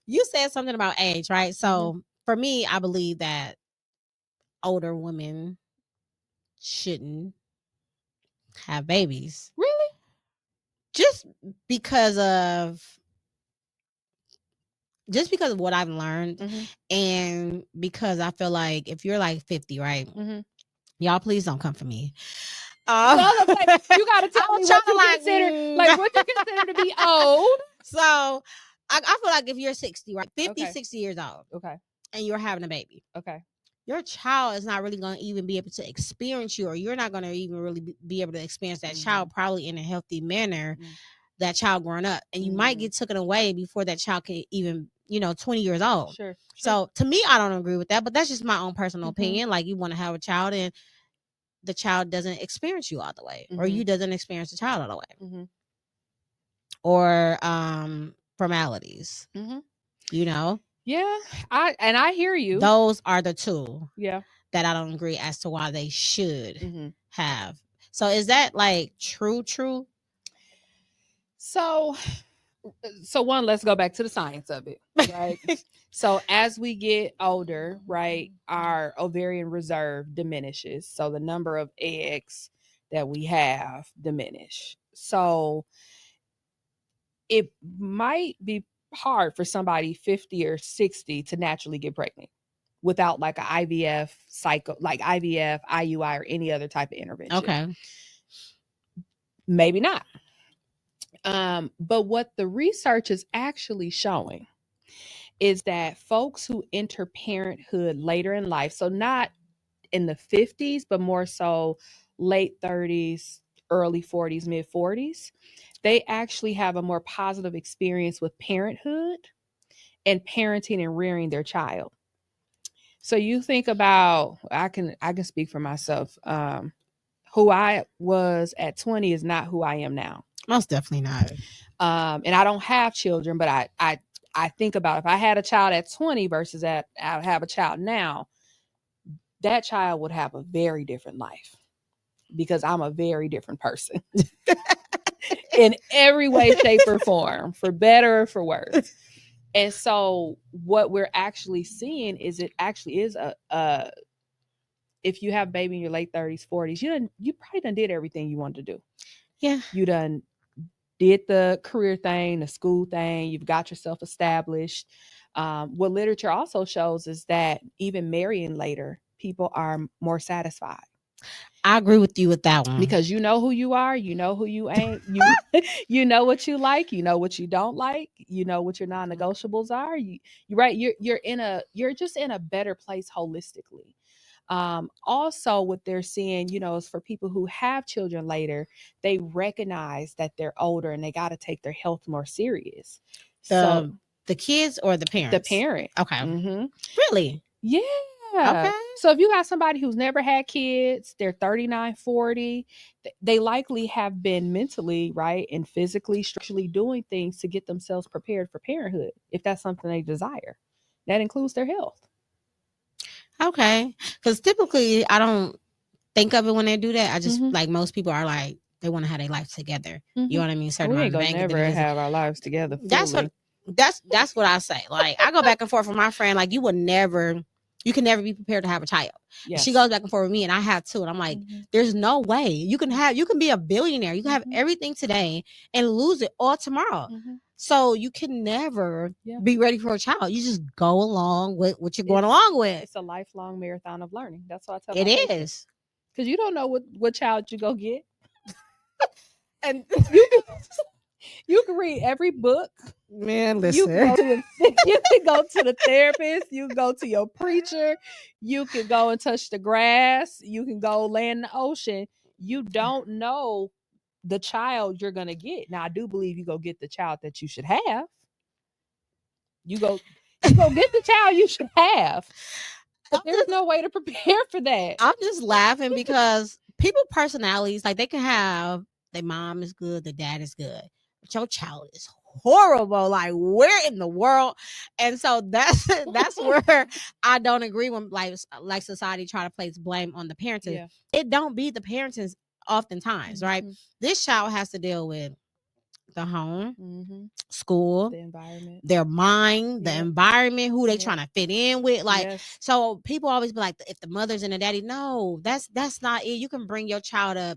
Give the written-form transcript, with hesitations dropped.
you said something about age, right? So for me, I believe that older women shouldn't have babies. Really? Just because of what I've learned, and because I feel like if you're like 50, right? Y'all, please don't come for me. So I was like, you got to tell I'm me trying what to you consider, like what you consider to be old. So I feel like if you're 60, right? 50, 60 years old. Okay. And you're having a baby. Okay. Your child is not really going to even be able to experience you, or you're not going to even really be able to experience that child probably in a healthy manner, that child growing up. And you might get taken away before that child can even, 20 years old. Sure. So to me, I don't agree with that, but that's just my own personal opinion. Like, you want to have a child and the child doesn't experience you all the way, or you doesn't experience the child all the way. Or formalities. Yeah, I hear you. Those are the two. Yeah. That I don't agree as to why they should have. So is that like true? So one, let's go back to the science of it, right? So as we get older, right, our ovarian reserve diminishes. So the number of eggs that we have diminish. So it might be hard for somebody 50 or 60 to naturally get pregnant without like an IVF cycle, like IVF, IUI, or any other type of intervention. Okay. Maybe not. But what the research is actually showing is that folks who enter parenthood later in life, so not in the 50s, but more so late 30s, early 40s, mid 40s, they actually have a more positive experience with parenthood and parenting and rearing their child. So you think about, I can speak for myself. Who I was at 20 is not who I am now. Most definitely not. And I don't have children, but I think about if I had a child at 20 versus I have a child now, that child would have a very different life because I'm a very different person in every way, shape, or form, for better or for worse. And so what we're actually seeing is it actually is a if you have a baby in your late 30s, 40s, you probably done did everything you wanted to do. Yeah. You done did the career thing, the school thing, you've got yourself established. What literature also shows is that even marrying later, people are more satisfied. I agree with you with that one. Because you know who you are, you know who you ain't, you know what you like, you know what you don't like, you know what your non-negotiables are. You're right, you're just in a better place holistically. Also what they're seeing, is for people who have children later, they recognize that they're older and they got to take their health more serious. The kids or the parents? The parent. Okay. Really? Yeah. Okay. So if you got somebody who's never had kids, they're 39, 40, they likely have been mentally, right, and physically, structurally doing things to get themselves prepared for parenthood, if that's something they desire. That includes their health. Okay. Because typically I don't think of it when they do that. I just like most people are like they want to have their life together. You know what I mean? We ain't gonna never have our lives together fully. That's what I say. Like I go back and forth with my friend. Like you can never be prepared to have a child. Yes. She goes back and forth with me, and I have two. And I'm like, there's no way you can be a billionaire. You can have everything today and lose it all tomorrow. So you can never be ready for a child. You just go along with what you're going along with. It's a lifelong marathon of learning. That's what I tell my patients. It is. Because you don't know what child you go get. And you can read every book. Man, listen. You can go to the therapist. You can go to your preacher. You can go and touch the grass. You can go lay in the ocean. You don't know the child you're going to get. Now, I do believe you go get the child that you should have. You go get the child you should have. But there's no way to prepare for that. I'm just laughing because people personalities, like they can have their mom is good, the dad is good, but your child is horrible. Like where in the world? And so that's where I don't agree when like society try to place blame on the parents. Yeah. It don't be the parents oftentimes, right? This child has to deal with the home, Mm-hmm. school, The environment, their mind, the environment, who they trying to fit in with. Like, so people always be like, if the mother's and the daddy, no, that's not it. You can bring your child up